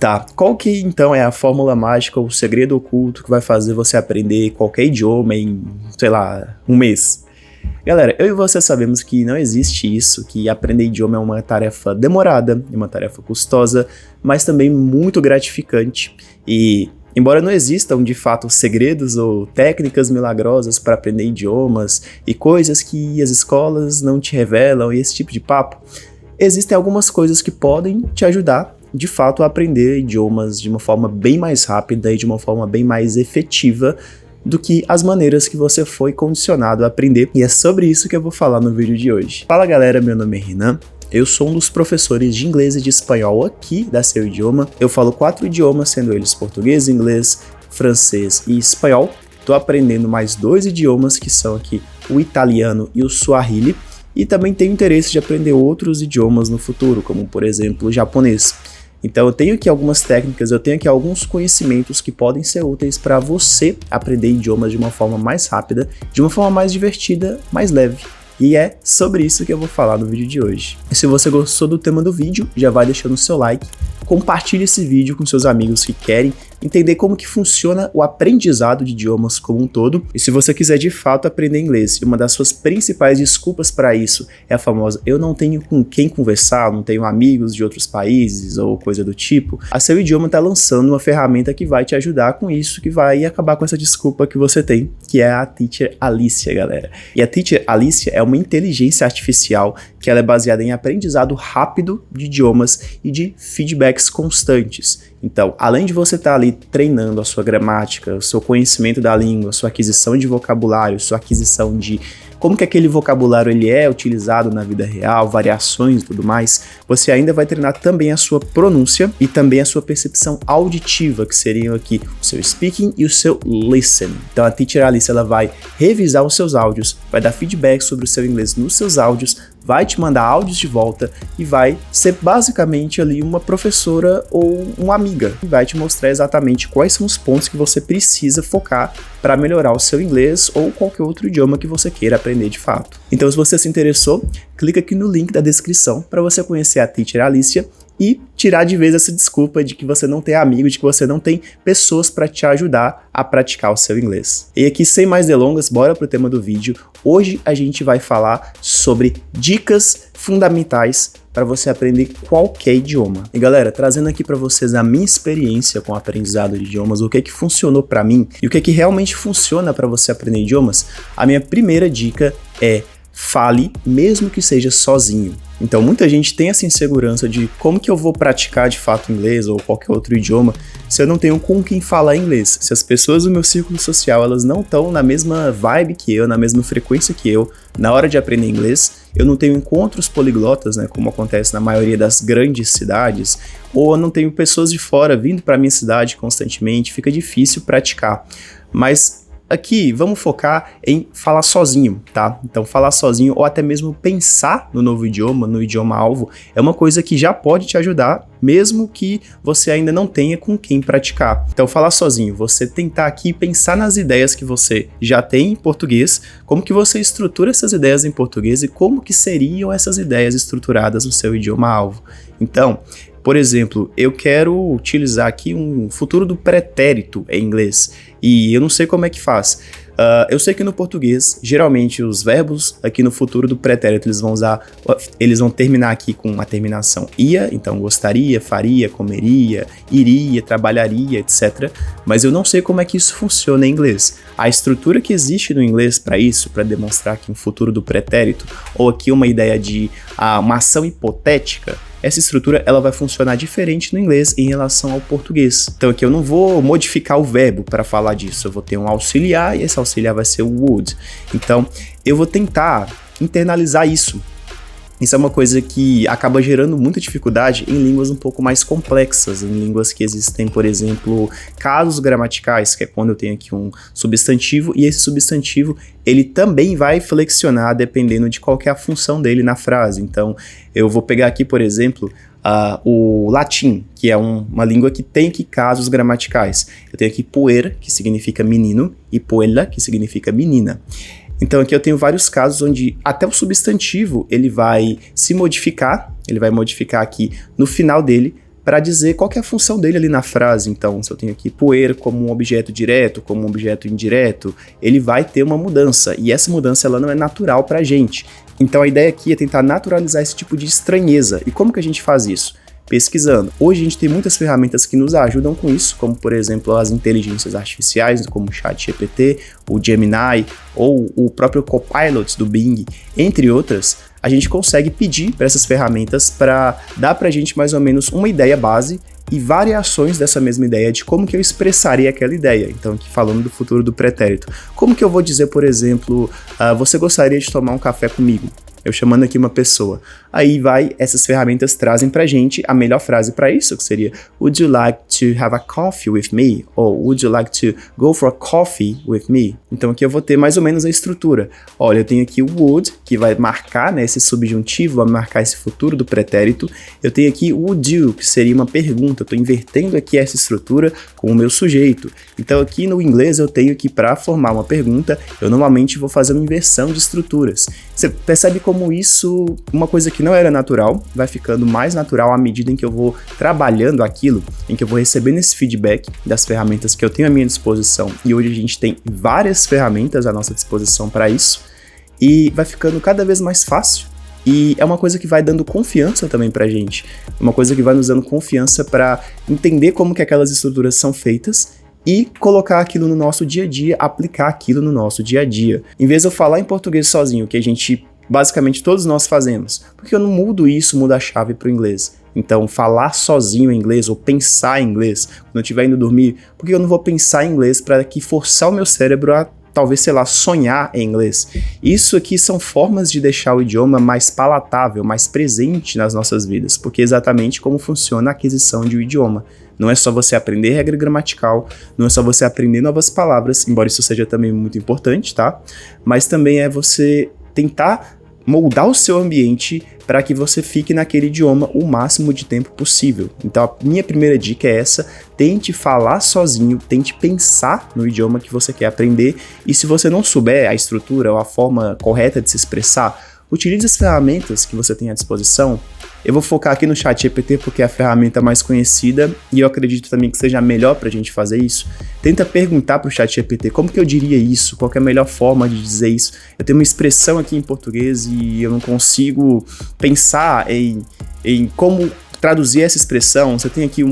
Tá, qual que então é a fórmula mágica, o segredo oculto que vai fazer você aprender qualquer idioma em, sei lá, um mês? Galera, eu e você sabemos que não existe isso, que aprender idioma é uma tarefa demorada, é uma tarefa custosa, mas também muito gratificante. E embora não existam de fato segredos ou técnicas milagrosas para aprender idiomas e coisas que as escolas não te revelam e esse tipo de papo, existem algumas coisas que podem te ajudar de fato a aprender idiomas de uma forma bem mais rápida e de uma forma bem mais efetiva do que as maneiras que você foi condicionado a aprender, e é sobre isso que eu vou falar no vídeo de hoje. Fala galera, meu nome é Renan, eu sou um dos professores de inglês e de espanhol aqui da Seu Idioma. Eu falo 4 idiomas, sendo eles português, inglês, francês e espanhol. Tô aprendendo mais 2 idiomas, que são aqui o italiano e o suahili, e também tenho interesse de aprender outros idiomas no futuro, como por exemplo o japonês. Então eu tenho aqui algumas técnicas, eu tenho aqui alguns conhecimentos que podem ser úteis para você aprender idiomas de uma forma mais rápida, de uma forma mais divertida, mais leve. E é sobre isso que eu vou falar no vídeo de hoje. E se você gostou do tema do vídeo, já vai deixando o seu like, compartilhe esse vídeo com seus amigos que querem entender como que funciona o aprendizado de idiomas como um todo. E se você quiser de fato aprender inglês, e uma das suas principais desculpas para isso é a famosa eu não tenho com quem conversar, não tenho amigos de outros países ou coisa do tipo, a Seu Idioma está lançando uma ferramenta que vai te ajudar com isso, que vai acabar com essa desculpa que você tem, que é a Teacher Alicia, galera. E a Teacher Alicia é uma inteligência artificial que ela é baseada em aprendizado rápido de idiomas e de feedbacks constantes. Então, além de você estar ali treinando a sua gramática, o seu conhecimento da língua, sua aquisição de vocabulário, sua aquisição de como que aquele vocabulário ele é utilizado na vida real, variações e tudo mais, você ainda vai treinar também a sua pronúncia e também a sua percepção auditiva, que seriam aqui o seu speaking e o seu listening. Então a Teacher Alice ela vai revisar os seus áudios, vai dar feedback sobre o seu inglês nos seus áudios, vai te mandar áudios de volta e vai ser basicamente ali uma professora ou uma amiga e vai te mostrar exatamente quais são os pontos que você precisa focar para melhorar o seu inglês ou qualquer outro idioma que você queira aprender de fato. Então, se você se interessou, clica aqui no link da descrição para você conhecer a Teacher Alicia e tirar de vez essa desculpa de que você não tem amigos, de que você não tem pessoas para te ajudar a praticar o seu inglês. E aqui, sem mais delongas, bora pro tema do vídeo. Hoje a gente vai falar sobre dicas fundamentais para você aprender qualquer idioma. E galera, trazendo aqui para vocês a minha experiência com o aprendizado de idiomas, o que funcionou para mim e o que realmente funciona para você aprender idiomas, a minha primeira dica é: fale, mesmo que seja sozinho. Então muita gente tem essa insegurança de como que eu vou praticar de fato inglês ou qualquer outro idioma se eu não tenho com quem falar inglês, se as pessoas do meu círculo social elas não estão na mesma vibe que eu, na mesma frequência que eu, na hora de aprender inglês, eu não tenho encontros poliglotas, né, como acontece na maioria das grandes cidades, ou eu não tenho pessoas de fora vindo para minha cidade constantemente, fica difícil praticar. Mas aqui, vamos focar em falar sozinho, tá? Então, falar sozinho ou até mesmo pensar no novo idioma, no idioma-alvo, é uma coisa que já pode te ajudar, mesmo que você ainda não tenha com quem praticar. Então, falar sozinho, você tentar aqui pensar nas ideias que você já tem em português, como que você estrutura essas ideias em português e como que seriam essas ideias estruturadas no seu idioma-alvo. Então, por exemplo, eu quero utilizar aqui um futuro do pretérito em inglês e eu não sei como é que faz. Eu sei que no português, geralmente os verbos aqui no futuro do pretérito eles vão terminar aqui com a terminação ia, então gostaria, faria, comeria, iria, trabalharia, etc. Mas eu não sei como é que isso funciona em inglês. A estrutura que existe no inglês para isso, para demonstrar aqui um futuro do pretérito, ou aqui uma ideia de uma ação hipotética, essa estrutura ela vai funcionar diferente no inglês em relação ao português. Então aqui eu não vou modificar o verbo para falar disso, eu vou ter um auxiliar e esse auxiliar vai ser o would. Então eu vou tentar internalizar isso. Isso é uma coisa que acaba gerando muita dificuldade em línguas um pouco mais complexas, em línguas que existem, por exemplo, casos gramaticais, que é quando eu tenho aqui um substantivo e esse substantivo ele também vai flexionar dependendo de qual que é a função dele na frase. Então, eu vou pegar aqui, por exemplo, o latim, que é uma língua que tem aqui casos gramaticais. Eu tenho aqui puer, que significa menino, e puella, que significa menina. Então aqui eu tenho vários casos onde até o substantivo ele vai se modificar, ele vai modificar aqui no final dele para dizer qual que é a função dele ali na frase. Então, se eu tenho aqui poeira como um objeto direto, como um objeto indireto, ele vai ter uma mudança, e essa mudança ela não é natural pra gente. Então a ideia aqui é tentar naturalizar esse tipo de estranheza. E como que a gente faz isso? Pesquisando. Hoje a gente tem muitas ferramentas que nos ajudam com isso, como por exemplo as inteligências artificiais, como o ChatGPT, o Gemini ou o próprio Copilot do Bing, entre outras. A gente consegue pedir para essas ferramentas para dar para a gente mais ou menos uma ideia base e variações dessa mesma ideia de como que eu expressaria aquela ideia. Então, aqui falando do futuro do pretérito. Como que eu vou dizer, por exemplo, você gostaria de tomar um café comigo? Eu chamando aqui uma pessoa. Aí essas ferramentas trazem pra gente a melhor frase para isso, que seria Would you like to have a coffee with me? Ou Would you like to go for a coffee with me? Então aqui eu vou ter mais ou menos a estrutura. Olha, eu tenho aqui o would, que vai marcar, né, esse subjuntivo, vai marcar esse futuro do pretérito. Eu tenho aqui o would you, que seria uma pergunta. Eu tô invertendo aqui essa estrutura com o meu sujeito. Então aqui no inglês eu tenho que, para formar uma pergunta, eu normalmente vou fazer uma inversão de estruturas. Você percebe como isso, uma coisa que não era natural, vai ficando mais natural à medida em que eu vou trabalhando aquilo, em que eu vou recebendo esse feedback das ferramentas que eu tenho à minha disposição. E hoje a gente tem várias ferramentas à nossa disposição para isso, e vai ficando cada vez mais fácil. E é uma coisa que vai dando confiança também pra gente, uma coisa que vai nos dando confiança para entender como que aquelas estruturas são feitas e colocar aquilo no nosso dia a dia, aplicar aquilo no nosso dia a dia. Em vez de eu falar em português sozinho, que a gente basicamente todos nós fazemos, porque eu não mudo isso, mudo a chave para o inglês. Então, falar sozinho em inglês ou pensar em inglês, quando eu estiver indo dormir, porque eu não vou pensar em inglês para que forçar o meu cérebro a talvez, sei lá, sonhar em inglês. Isso aqui são formas de deixar o idioma mais palatável, mais presente nas nossas vidas, porque é exatamente como funciona a aquisição de um idioma. Não é só você aprender regra gramatical, não é só você aprender novas palavras, embora isso seja também muito importante, tá? Mas também é você tentar moldar o seu ambiente para que você fique naquele idioma o máximo de tempo possível. Então a minha primeira dica é essa: tente falar sozinho, tente pensar no idioma que você quer aprender, e se você não souber a estrutura ou a forma correta de se expressar, utilize as ferramentas que você tem à disposição. Eu vou focar aqui no ChatGPT porque é a ferramenta mais conhecida e eu acredito também que seja a melhor pra gente fazer isso. Tenta perguntar pro ChatGPT como que eu diria isso, qual que é a melhor forma de dizer isso. Eu tenho uma expressão aqui em português e eu não consigo pensar em como traduzir essa expressão. Você tem aqui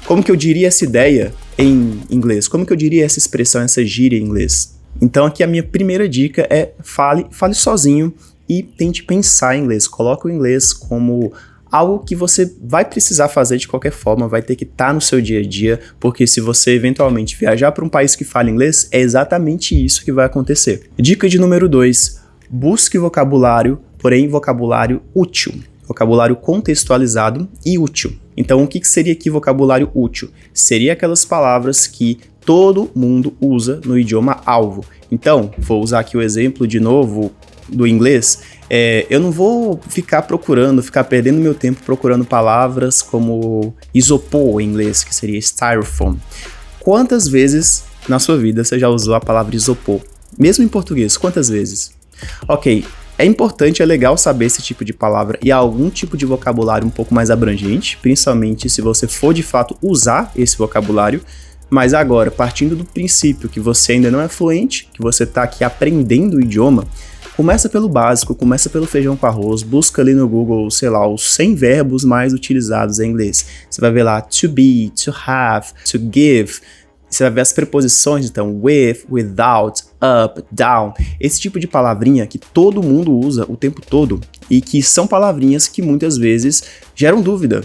como que eu diria essa ideia em inglês? Como que eu diria essa expressão, essa gíria em inglês? Então aqui a minha primeira dica é fale sozinho e tente pensar em inglês. Coloque o inglês como algo que você vai precisar fazer de qualquer forma, vai ter que estar no seu dia a dia, porque se você eventualmente viajar para um país que fala inglês, é exatamente isso que vai acontecer. Dica de número 2, busque vocabulário, porém vocabulário útil. Vocabulário contextualizado e útil. Então, o que seria aqui vocabulário útil? Seria aquelas palavras que todo mundo usa no idioma alvo. Então, vou usar aqui o exemplo de novo do inglês. Eu não vou ficar perdendo meu tempo procurando palavras como isopor em inglês, que seria styrofoam. Quantas vezes na sua vida você já usou a palavra isopor? Mesmo em português, quantas vezes? Ok, é importante, é legal saber esse tipo de palavra e algum tipo de vocabulário um pouco mais abrangente, principalmente se você for de fato usar esse vocabulário. Mas agora, partindo do princípio que você ainda não é fluente, que você está aqui aprendendo o idioma, começa pelo básico, começa pelo feijão com arroz, busca ali no Google, sei lá, os 100 verbos mais utilizados em inglês. Você vai ver lá to be, to have, to give. Você vai ver as preposições, então, with, without, up, down. Esse tipo de palavrinha que todo mundo usa o tempo todo e que são palavrinhas que muitas vezes geram dúvida.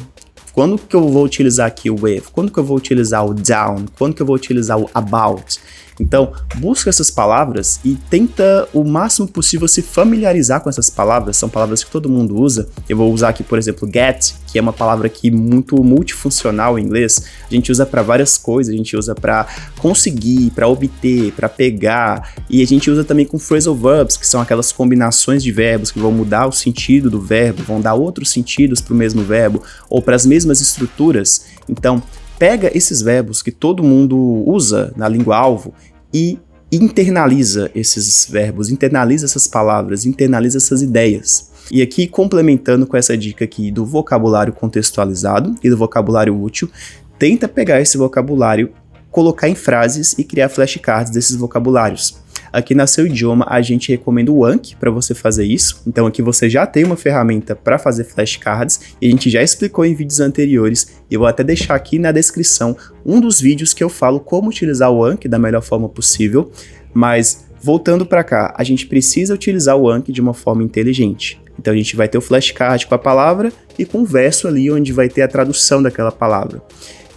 Quando que eu vou utilizar aqui o with? Quando que eu vou utilizar o down? Quando que eu vou utilizar o about? Então, busca essas palavras e tenta o máximo possível se familiarizar com essas palavras. São palavras que todo mundo usa. Eu vou usar aqui, por exemplo, get, que é uma palavra aqui muito multifuncional em inglês. A gente usa para várias coisas. A gente usa para conseguir, para obter, para pegar. E a gente usa também com phrasal verbs, que são aquelas combinações de verbos que vão mudar o sentido do verbo, vão dar outros sentidos para o mesmo verbo ou para as mesmas estruturas. Então, pega esses verbos que todo mundo usa na língua-alvo e internaliza esses verbos, internaliza essas palavras, internaliza essas ideias. E aqui, complementando com essa dica aqui do vocabulário contextualizado e do vocabulário útil, tenta pegar esse vocabulário, colocar em frases e criar flashcards desses vocabulários. Aqui na Seu Idioma a gente recomenda o Anki para você fazer isso, então aqui você já tem uma ferramenta para fazer flashcards e a gente já explicou em vídeos anteriores, e eu vou até deixar aqui na descrição um dos vídeos que eu falo como utilizar o Anki da melhor forma possível, mas voltando para cá, a gente precisa utilizar o Anki de uma forma inteligente. Então a gente vai ter o flashcard com a palavra e com o verso ali onde vai ter a tradução daquela palavra.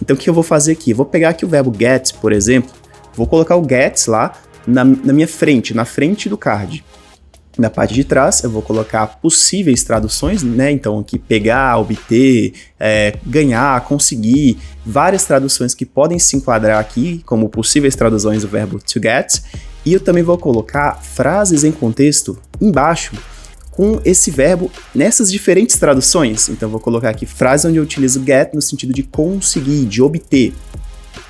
Então o que eu vou fazer aqui? Eu vou pegar aqui o verbo get, por exemplo, vou colocar o gets lá na minha frente, na frente do card. Na parte de trás eu vou colocar possíveis traduções, né? Então aqui pegar, obter, ganhar, conseguir, várias traduções que podem se enquadrar aqui como possíveis traduções do verbo to get. E eu também vou colocar frases em contexto embaixo com esse verbo nessas diferentes traduções. Então eu vou colocar aqui frases onde eu utilizo get no sentido de conseguir, de obter.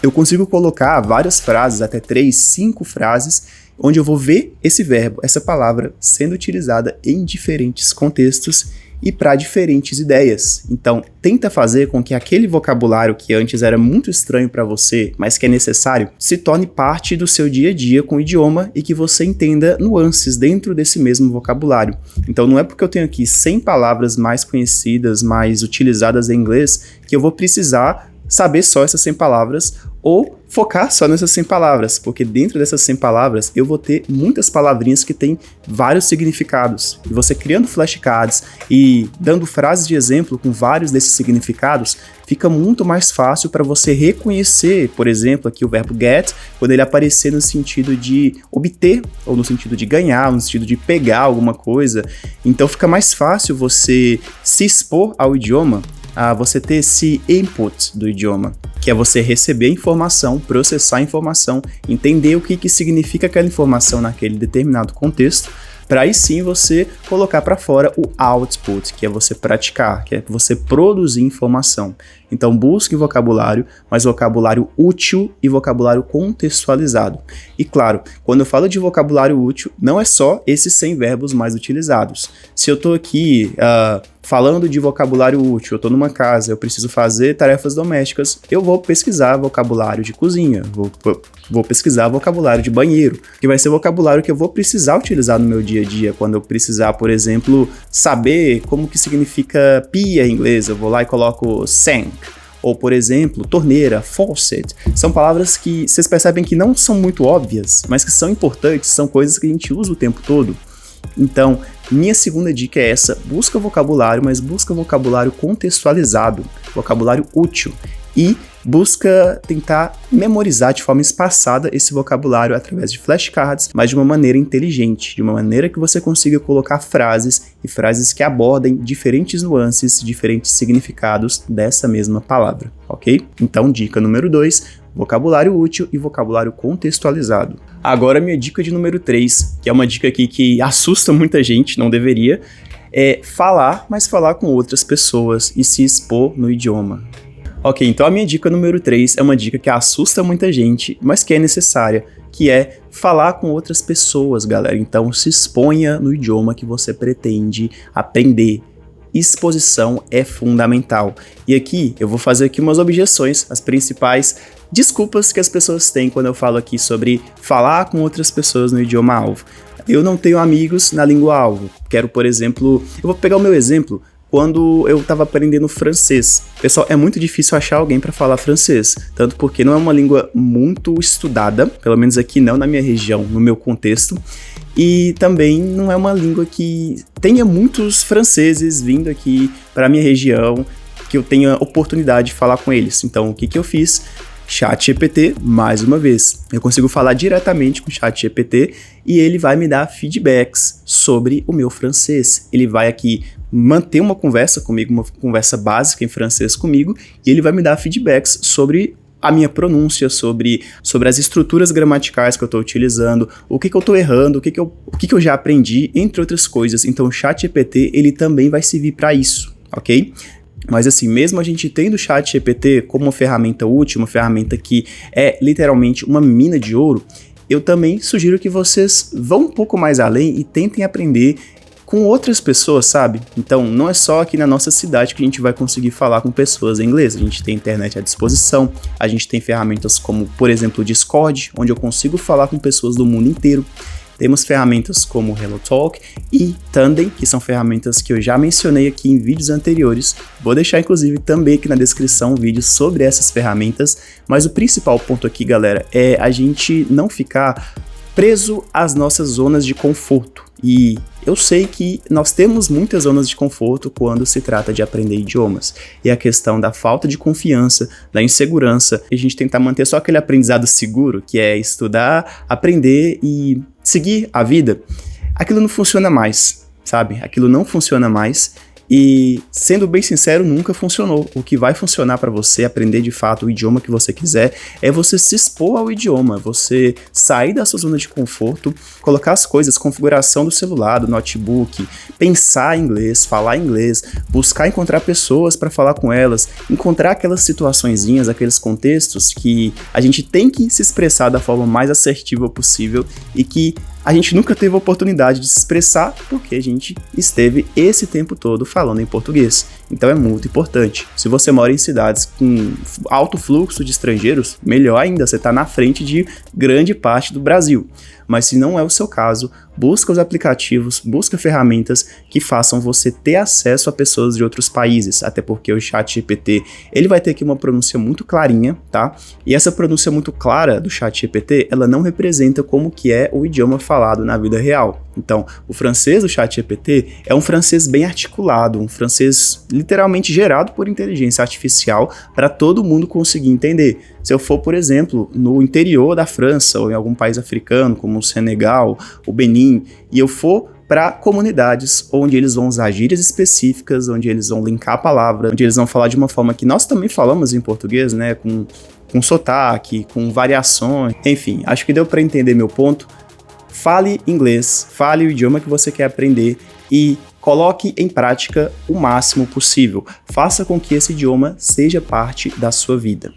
Eu consigo colocar várias frases, até 3, 5 frases, onde eu vou ver esse verbo, essa palavra, sendo utilizada em diferentes contextos e para diferentes ideias. Então, tenta fazer com que aquele vocabulário que antes era muito estranho para você, mas que é necessário, se torne parte do seu dia a dia com o idioma e que você entenda nuances dentro desse mesmo vocabulário. Então, não é porque eu tenho aqui 100 palavras mais conhecidas, mais utilizadas em inglês, que eu vou precisar saber só essas 100 palavras ou focar só nessas 100 palavras, porque dentro dessas 100 palavras eu vou ter muitas palavrinhas que têm vários significados. E você criando flashcards e dando frases de exemplo com vários desses significados, fica muito mais fácil para você reconhecer, por exemplo, aqui o verbo get, quando ele aparecer no sentido de obter, ou no sentido de ganhar, no sentido de pegar alguma coisa. Então fica mais fácil você se expor ao idioma, a você ter esse input do idioma, que é você receber a informação, processar a informação, entender o que significa aquela informação naquele determinado contexto, para aí sim você colocar para fora o output, que é você praticar, que é você produzir informação. Então busque vocabulário, mas vocabulário útil e vocabulário contextualizado. E claro, quando eu falo de vocabulário útil, não é só esses 100 verbos mais utilizados. Se eu estou aqui falando de vocabulário útil, eu estou numa casa, eu preciso fazer tarefas domésticas, eu vou pesquisar vocabulário de cozinha, vou pesquisar vocabulário de banheiro, que vai ser vocabulário que eu vou precisar utilizar no meu dia a dia, quando eu precisar, por exemplo, saber como que significa pia em inglês, eu vou lá e coloco sink. Ou, por exemplo, torneira, faucet. São palavras que vocês percebem que não são muito óbvias, mas que são importantes, são coisas que a gente usa o tempo todo. Então, minha segunda dica é essa: busca vocabulário, mas busca vocabulário contextualizado, vocabulário útil. E busca tentar memorizar de forma espaçada esse vocabulário através de flashcards, mas de uma maneira inteligente, de uma maneira que você consiga colocar frases e frases que abordem diferentes nuances, diferentes significados dessa mesma palavra, ok? Então, dica número 2, vocabulário útil e vocabulário contextualizado. Agora, minha dica de número 3, que é uma dica aqui que assusta muita gente, não deveria, é falar, mas falar com outras pessoas e se expor no idioma. Ok, então a minha dica número 3 é uma dica que assusta muita gente, mas que é necessária, que é falar com outras pessoas, galera. Então se exponha no idioma que você pretende aprender. Exposição é fundamental. E aqui eu vou fazer aqui umas objeções, as principais desculpas que as pessoas têm quando eu falo aqui sobre falar com outras pessoas no idioma-alvo. Eu não tenho amigos na língua-alvo. Quero, por exemplo, eu vou pegar o meu exemplo. Quando eu estava aprendendo francês. Pessoal, é muito difícil achar alguém para falar francês, tanto porque não é uma língua muito estudada, pelo menos aqui não na minha região, no meu contexto, e também não é uma língua que tenha muitos franceses vindo aqui para a minha região, que eu tenha oportunidade de falar com eles. Então, o que eu fiz? ChatGPT, mais uma vez. Eu consigo falar diretamente com o ChatGPT e ele vai me dar feedbacks sobre o meu francês. Ele vai aqui manter uma conversa comigo, uma conversa básica em francês comigo, e ele vai me dar feedbacks sobre a minha pronúncia, sobre as estruturas gramaticais que eu estou utilizando, o que eu estou errando, o que eu já aprendi, entre outras coisas. Então o ChatGPT, ele também vai servir para isso, ok? Mas assim, mesmo a gente tendo o ChatGPT como uma ferramenta útil, uma ferramenta que é literalmente uma mina de ouro, eu também sugiro que vocês vão um pouco mais além e tentem aprender com outras pessoas, sabe? Então, não é só aqui na nossa cidade que a gente vai conseguir falar com pessoas em inglês. A gente tem internet à disposição, a gente tem ferramentas como, por exemplo, o Discord, onde eu consigo falar com pessoas do mundo inteiro. Temos ferramentas como HelloTalk e Tandem, que são ferramentas que eu já mencionei aqui em vídeos anteriores. Vou deixar, inclusive, também aqui na descrição um vídeo sobre essas ferramentas. Mas o principal ponto aqui, galera, é a gente não ficar preso às nossas zonas de conforto. E eu sei que nós temos muitas zonas de conforto quando se trata de aprender idiomas. E a questão da falta de confiança, da insegurança, e a gente tentar manter só aquele aprendizado seguro, que é estudar, aprender e seguir a vida, aquilo não funciona mais, sabe? Aquilo não funciona mais. E, sendo bem sincero, nunca funcionou. O que vai funcionar para você aprender de fato o idioma que você quiser é você se expor ao idioma, você sair da sua zona de conforto, colocar as coisas, configuração do celular, do notebook, pensar em inglês, falar inglês, buscar encontrar pessoas para falar com elas, encontrar aquelas situaçõezinhas, aqueles contextos que a gente tem que se expressar da forma mais assertiva possível e que a gente nunca teve a oportunidade de se expressar porque a gente esteve esse tempo todo falando em português. Então é muito importante. Se você mora em cidades com alto fluxo de estrangeiros, melhor ainda, você está na frente de grande parte do Brasil. Mas se não é o seu caso, busca os aplicativos, busca ferramentas que façam você ter acesso a pessoas de outros países, até porque o ChatGPT, ele vai ter aqui uma pronúncia muito clarinha, tá? E essa pronúncia muito clara do ChatGPT, ela não representa como que é o idioma falado na vida real. Então, o francês do ChatGPT é um francês bem articulado, um francês literalmente gerado por inteligência artificial para todo mundo conseguir entender. Se eu for, por exemplo, no interior da França ou em algum país africano, como o Senegal, o Benin, e eu for para comunidades onde eles vão usar gírias específicas, onde eles vão linkar a palavra, onde eles vão falar de uma forma que nós também falamos em português, né, com sotaque, com variações, enfim, acho que deu para entender meu ponto. Fale inglês, fale o idioma que você quer aprender e coloque em prática o máximo possível. Faça com que esse idioma seja parte da sua vida.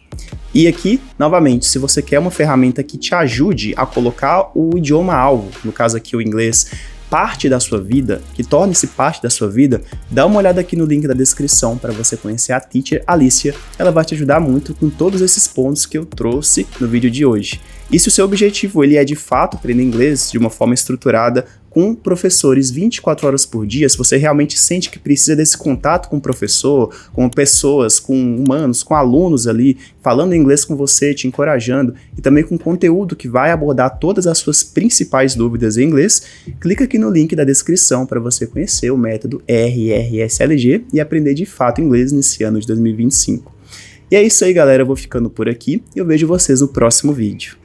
E aqui, novamente, se você quer uma ferramenta que te ajude a colocar o idioma-alvo, no caso aqui o inglês, parte da sua vida, que torne-se parte da sua vida, dá uma olhada aqui no link da descrição para você conhecer a Teacher Alicia. Ela vai te ajudar muito com todos esses pontos que eu trouxe no vídeo de hoje. E se o seu objetivo ele é de fato aprender inglês de uma forma estruturada, com professores 24 horas por dia, se você realmente sente que precisa desse contato com o professor, com pessoas, com humanos, com alunos ali, falando inglês com você, te encorajando, e também com conteúdo que vai abordar todas as suas principais dúvidas em inglês, clica aqui no link da descrição para você conhecer o método RRSLG e aprender de fato inglês nesse ano de 2025. E é isso aí, galera, eu vou ficando por aqui e eu vejo vocês no próximo vídeo.